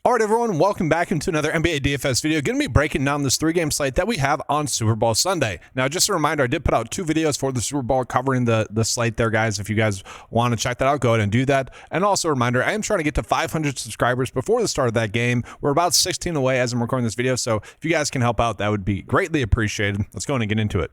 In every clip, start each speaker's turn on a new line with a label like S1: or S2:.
S1: All right, everyone, welcome back into another NBA DFS video. Going to be breaking down this 3-game slate that we have on Super Bowl Sunday. Now, just a reminder, I did put out 2 videos for the Super Bowl covering the slate there, guys. If you guys want to check that out, go ahead and do that. And also a reminder, I am trying to get to 500 subscribers before the start of that game. We're about 16 away as I'm recording this video, so if you guys can help out, that would be greatly appreciated. Let's go ahead and get into it.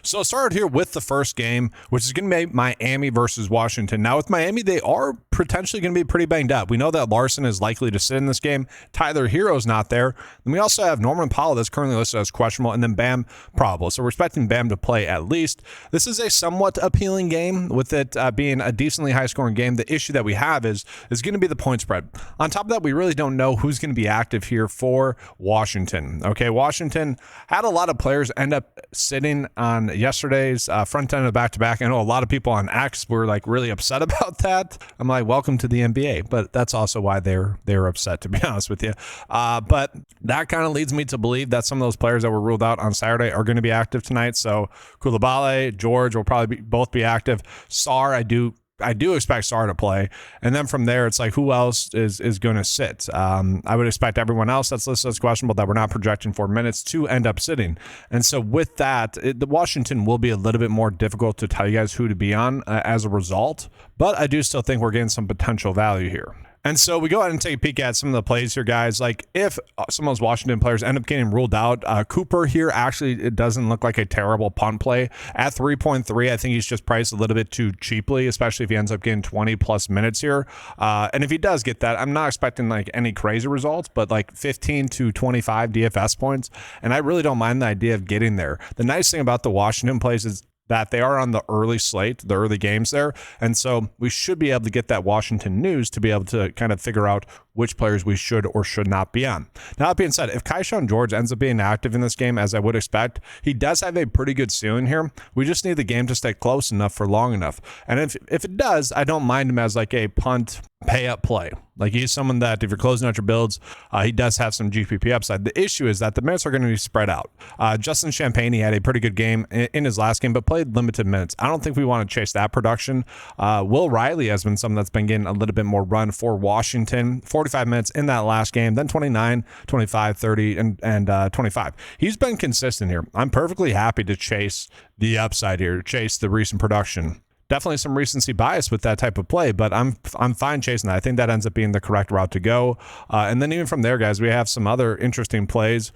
S1: So I'll start here with the first game, which is going to be Miami versus Washington. Now with Miami, they are potentially going to be pretty banged up. We know that Larson is likely to sit in this game. Tyler Hero's not there. And we also have Norman Powell that's currently listed as questionable, and then Bam probable. So we're expecting Bam to play at least. This is a somewhat appealing game with it being a decently high-scoring game. The issue that we have is going to be the point spread. On top of that, we really don't know who's going to be active here for Washington. Okay, Washington had a lot of players end up sitting on yesterday's front end of back-to-back. I know a lot of people on X were like really upset about that. I'm like, welcome to the NBA, but that's also why they're upset, to be honest with you. But that kind of leads me to believe that some of those players that were ruled out on Saturday are going to be active tonight. So Coulibaly, George will probably both be active. Sarr, I do expect Sarr to play. And then from there, it's like, who else is going to sit? I would expect everyone else that's listed as questionable that we're not projecting for minutes to end up sitting. And so with that, the Washington will be a little bit more difficult to tell you guys who to be on as a result. But I do still think we're getting some potential value here. And so we go ahead and take a peek at some of the plays here, guys. Like if some of those Washington players end up getting ruled out, Cooper here actually, it doesn't look like a terrible punt play. At 3.3, I think he's just priced a little bit too cheaply, especially if he ends up getting 20 plus minutes here. And if he does get that, I'm not expecting like any crazy results, but like 15 to 25 DFS points. And I really don't mind the idea of getting there. The nice thing about the Washington plays is that they are on the early slate, the early games there. And so we should be able to get that Washington news to be able to kind of figure out which players we should or should not be on. Now, that being said, if Keyshawn George ends up being active in this game, as I would expect, he does have a pretty good ceiling here. We just need the game to stay close enough for long enough. And if it does, I don't mind him as like a punt pay up play. Like he's someone that if you're closing out your builds, he does have some GPP upside. The issue is that the minutes are going to be spread out. Justin Champagne, he had a pretty good game in his last game, but played limited minutes. I don't think we want to chase that production. Will Riley has been someone that's been getting a little bit more run for Washington. 45 minutes in that last game, then 29, 25, 30, and 25. He's been consistent here. I'm perfectly happy to chase the upside here, chase the recent production. Definitely some recency bias with that type of play, but I'm fine chasing that. I think that ends up being the correct route to go. And then even from there, guys, we have some other interesting plays.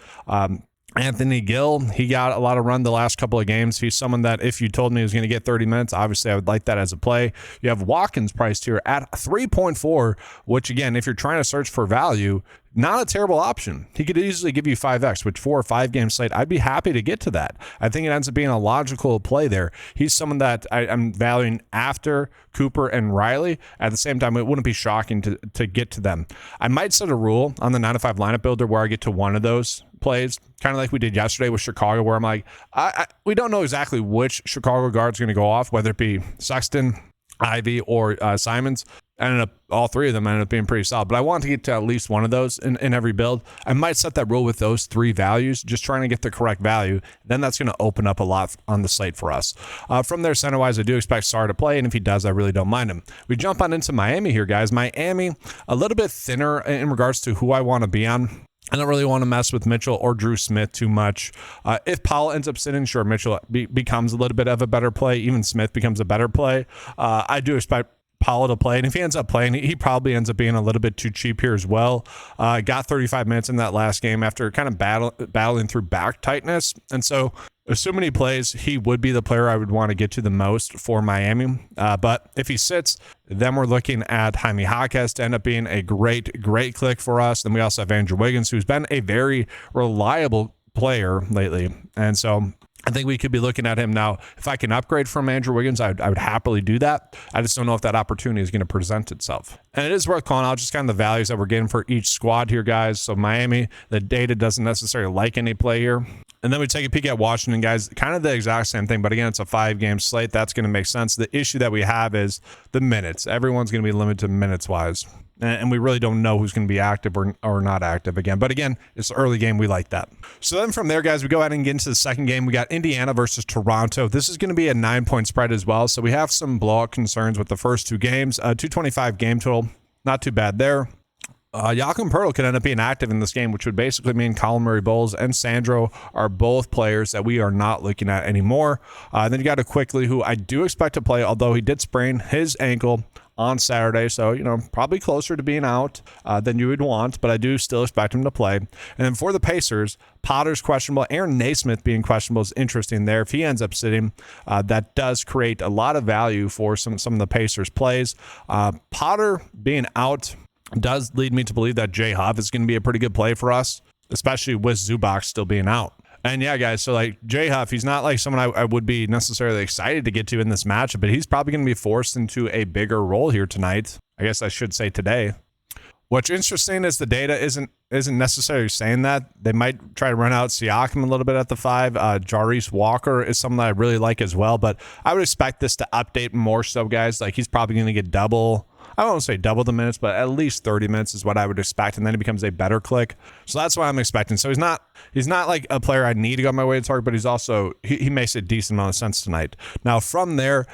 S1: Anthony Gill, he got a lot of run the last couple of games. He's someone that if you told me he was going to get 30 minutes, obviously I would like that as a play. You have Watkins priced here at 3.4, which again, if you're trying to search for value, not a terrible option. He could easily give you 5x, which 4 or 5 game slate, I'd be happy to get to that. I think it ends up being a logical play there. He's someone that I'm valuing after Cooper and Riley. At the same time, it wouldn't be shocking to get to them. I might set a rule on the 9 to 5 lineup builder where I get to one of those plays, kind of like we did yesterday with Chicago, where I'm like, we don't know exactly which Chicago guard's going to go off, whether it be Sexton, Ivy, or Simons. All 3 of them ended up being pretty solid, but I want to get to at least one of those in every build. I might set that rule with those 3 values, just trying to get the correct value. Then that's going to open up a lot on the slate for us. From there, center-wise, I do expect Sarr to play, and if he does, I really don't mind him. We jump on into Miami here, guys. Miami, a little bit thinner in regards to who I want to be on. I don't really want to mess with Mitchell or Drew Smith too much. If Powell ends up sitting, sure, Mitchell becomes a little bit of a better play. Even Smith becomes a better play. I do expect Powell to play, and if he ends up playing, he probably ends up being a little bit too cheap here as well. Got 35 minutes in that last game after kind of battling through back tightness, and so assuming he plays, he would be the player I would want to get to the most for Miami. But if he sits, then we're looking at Jaime Jaquez to end up being a great click for us. Then we also have Andrew Wiggins, who's been a very reliable player lately, and so I think we could be looking at him now. If I can upgrade from Andrew Wiggins, I would happily do that. I just don't know if that opportunity is going to present itself. And it is worth calling out just kind of the values that we're getting for each squad here, guys. So Miami, the data doesn't necessarily like any play here. And then we take a peek at Washington, guys. Kind of the exact same thing, but again, it's a 5-game slate. That's going to make sense. The issue that we have is the minutes. Everyone's going to be limited minutes-wise. and we really don't know who's going to be active or not active again. But again, it's an early game. We like that. So then from there, guys, we go ahead and get into the second game. We got Indiana versus Toronto. This is going to be a 9-point spread as well. So we have some blowout concerns with the first two games. 225 game total. Not too bad there. Jakob Poeltl could end up being active in this game, which would basically mean Colin Murray-Bowles and Sandro are both players that we are not looking at anymore. Then you got a Quickly, who I do expect to play, although he did sprain his ankle on Saturday, so probably closer to being out than you would want, but I do still expect him to play. And then for the Pacers, Potter's questionable. Aaron Naismith being questionable is interesting there. If he ends up sitting, that does create a lot of value for some of the Pacers plays. Potter being out does lead me to believe that Jay Huff is going to be a pretty good play for us, especially with Zubac still being out. And yeah, guys, so like Jay Huff, he's not like someone I would be necessarily excited to get to in this matchup, but he's probably going to be forced into a bigger role here tonight. I guess I should say today. What's interesting is the data isn't necessarily saying that. They might try to run out Siakam a little bit at the 5. Jarice Walker is someone that I really like as well, but I would expect this to update more so, guys. Like he's probably going to get double. I don't want to say double the minutes, but at least 30 minutes is what I would expect, and then it becomes a better click. So that's what I'm expecting. So he's not like a player I need to go on my way to target, but he's also he makes a decent amount of sense tonight. Now from there,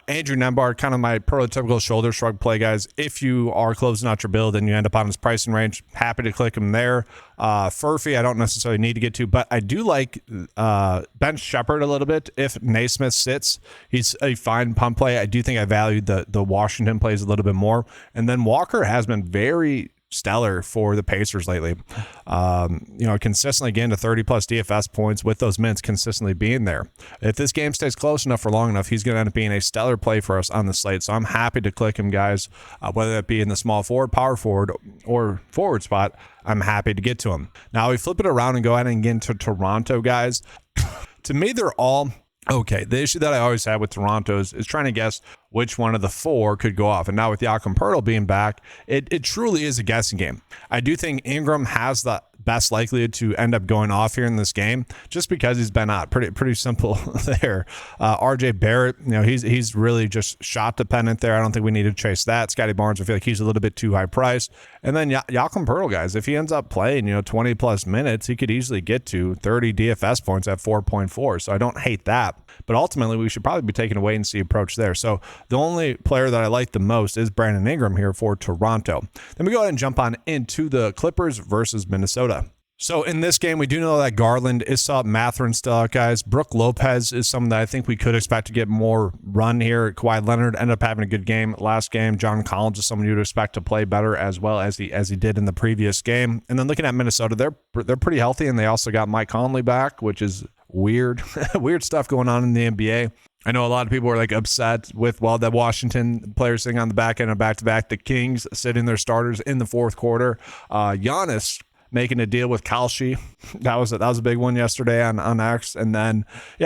S1: Andrew Nembhard, kind of my prototypical shoulder shrug play, guys. If you are closing out your build and you end up on his pricing range, happy to click him there. Furphy, I don't necessarily need to get to, but I do like Ben Shepherd a little bit. If Naismith sits, he's a fine pump play. I do think I value the Washington plays a little bit more. And then Walker has been very stellar for the Pacers lately. Consistently getting to 30 plus DFS points with those minutes consistently being there. If this game stays close enough for long enough, he's going to end up being a stellar play for us on the slate. So I'm happy to click him, guys, whether that be in the small forward, power forward, or forward spot. I'm happy to get to him. Now we flip it around and go ahead and get into Toronto, guys. To me, they're all okay. The issue that I always have with Toronto is trying to guess which one of the 4 could go off. And now with Jakob Poeltl being back, it truly is a guessing game. I do think Ingram has the best likelihood to end up going off here in this game just because he's been out. Pretty simple there. RJ Barrett, he's really just shot dependent there. I don't think we need to chase that. Scotty Barnes, I feel like he's a little bit too high priced. And then Jakob Poeltl, guys, if he ends up playing 20 plus minutes, he could easily get to 30 DFS points at 4.4. So I don't hate that. But ultimately, we should probably be taking a wait and see approach there. So the only player that I like the most is Brandon Ingram here for Toronto. Then we go ahead and jump on into the Clippers versus Minnesota. So in this game, we do know that Garland is still out, Mathurin still out, guys. Brook Lopez is someone that I think we could expect to get more run here. Kawhi Leonard ended up having a good game last game. John Collins is someone you'd expect to play better as well as he did in the previous game. And then looking at Minnesota, they're pretty healthy, and they also got Mike Conley back, which is weird. Weird stuff going on in the NBA. I know a lot of people are like upset with the Washington players sitting on the back end of back-to-back. The Kings sitting their starters in the fourth quarter. Giannis making a deal with Kalshi. That was a big one yesterday on X. And then,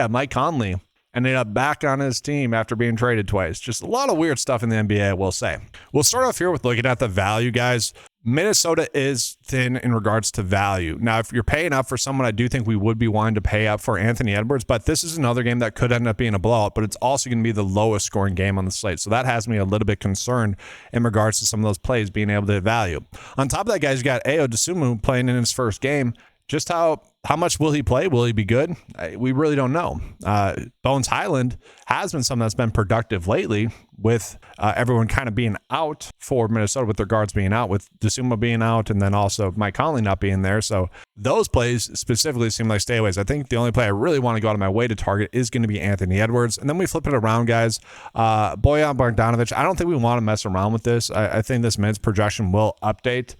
S1: Mike Conley ended up back on his team after being traded twice. Just a lot of weird stuff in the NBA, I will say. We'll start off here with looking at the value, guys. Minnesota is thin in regards to value. Now, if you're paying up for someone, I do think we would be wanting to pay up for Anthony Edwards, but this is another game that could end up being a blowout, but it's also going to be the lowest scoring game on the slate. So that has me a little bit concerned in regards to some of those plays being able to value. On top of that, guys, you got Ayo Dosunmu playing in his first game. Just how much will he play? Will he be good? We really don't know. Bones Highland has been something that's been productive lately with everyone kind of being out for Minnesota, with their guards being out, with Dosunmu being out, and then also Mike Conley not being there. So those plays specifically seem like stayaways. I think the only play I really want to go out of my way to target is going to be Anthony Edwards. And then we flip it around, guys. Bojan Bogdanovic, I don't think we want to mess around with this. I think this minutes projection will update.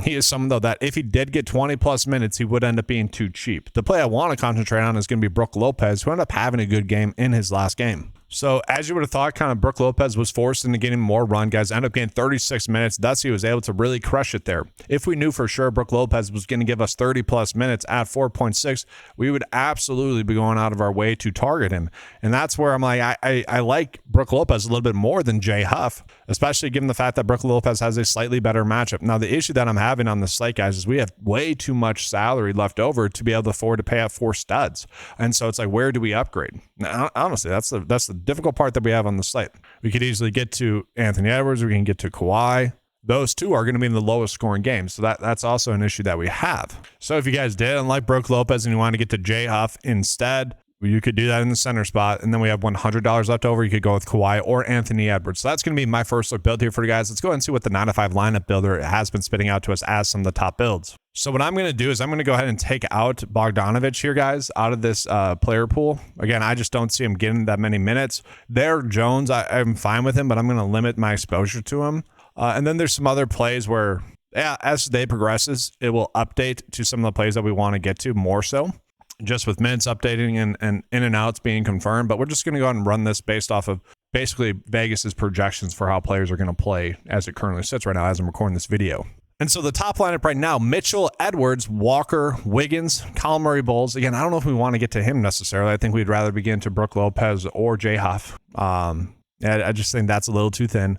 S1: He is someone, though, that if he did get 20 plus minutes, he would end up being too cheap. The play I want to concentrate on is going to be Brook Lopez, who ended up having a good game in his last game. So as you would have thought, kind of Brook Lopez was forced into getting more run, guys. Ended up getting 36 minutes. Thus, he was able to really crush it there. If we knew for sure Brook Lopez was going to give us 30 plus minutes at 4.6, we would absolutely be going out of our way to target him. And that's where I'm like, I like Brook Lopez a little bit more than Jay Huff, especially given the fact that Brook Lopez has a slightly better matchup. Now, the issue that I'm having on the slate, guys, is we have way too much salary left over to be able to afford to pay out 4 studs. And so it's like, where do we upgrade? Now, honestly, that's the difficult part that we have on the slate. We could easily get to Anthony Edwards. We can get to Kawhi. those two are going to be in the lowest scoring games. So that's also an issue that we have. So if you guys didn't like Brook Lopez and you want to get to Jay Huff instead, you could do that in the center spot. And then we have $100 left over. You could go with Kawhi or Anthony Edwards. So that's going to be my first look build here for you guys. Let's go ahead and see what the 9-to-5 lineup builder has been spitting out to us as some of the top builds. So what I'm going to do is I'm going to go ahead and take out Bogdanovich here, guys, out of this player pool. Again, I just don't see him getting that many minutes. Derek Jones, I'm fine with him, but I'm going to limit my exposure to him. And then there's some other plays where, as the day progresses, it will update to some of the plays that we want to get to more so, just with minutes updating and in and outs being confirmed. But we're just going to go ahead and run this based off of basically Vegas's projections for how players are going to play as it currently sits right now as I'm recording this video. And so the top lineup right now, Mitchell, Edwards, Walker, Wiggins, Colin Murray, Bulls. Again, I don't know if we want to get to him necessarily. I think we'd rather begin to Brook Lopez or Jay Huff. I just think that's a little too thin.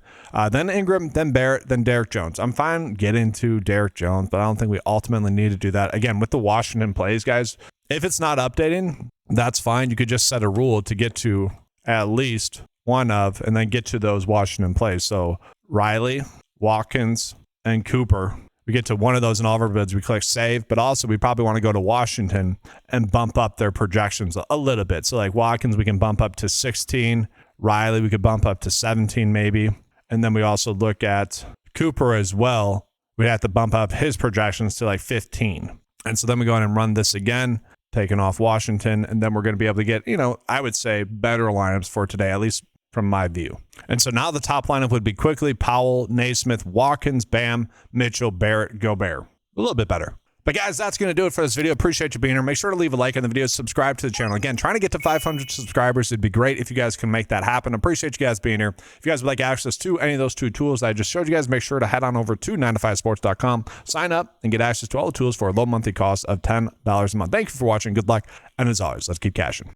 S1: Then Ingram, then Barrett, then Derek Jones. I'm fine getting to Derek Jones, but I don't think we ultimately need to do that. Again, with the Washington plays, guys, if it's not updating, that's fine. You could just set a rule to get to at least one of, and then get to those Washington plays. So Riley, Watkins, and Cooper. We get to one of those in all of our bids, we click save, but also we probably want to go to Washington and bump up their projections a little bit. So like Watkins, we can bump up to 16. Riley, we could bump up to 17 maybe. And then we also look at Cooper as well. We have to bump up his projections to like 15. And so then we go in and run this again, taking off Washington. And then we're going to be able to get, I would say better lineups for today, at least from my view. And so now the top lineup would be quickly Powell, Naismith, Watkins, Bam, Mitchell, Barrett, Gobert. A little bit better. But guys, that's going to do it for this video. Appreciate you being here. Make sure to leave a like on the video, subscribe to the channel. Again, trying to get to 500 subscribers. It'd be great if you guys can make that happen. Appreciate you guys being here. If you guys would like access to any of those two tools that I just showed you guys, make sure to head on over to 9to5sports.com, sign up, and get access to all the tools for a low monthly cost of $10 a month. Thank you for watching. Good luck. And as always, let's keep cashing.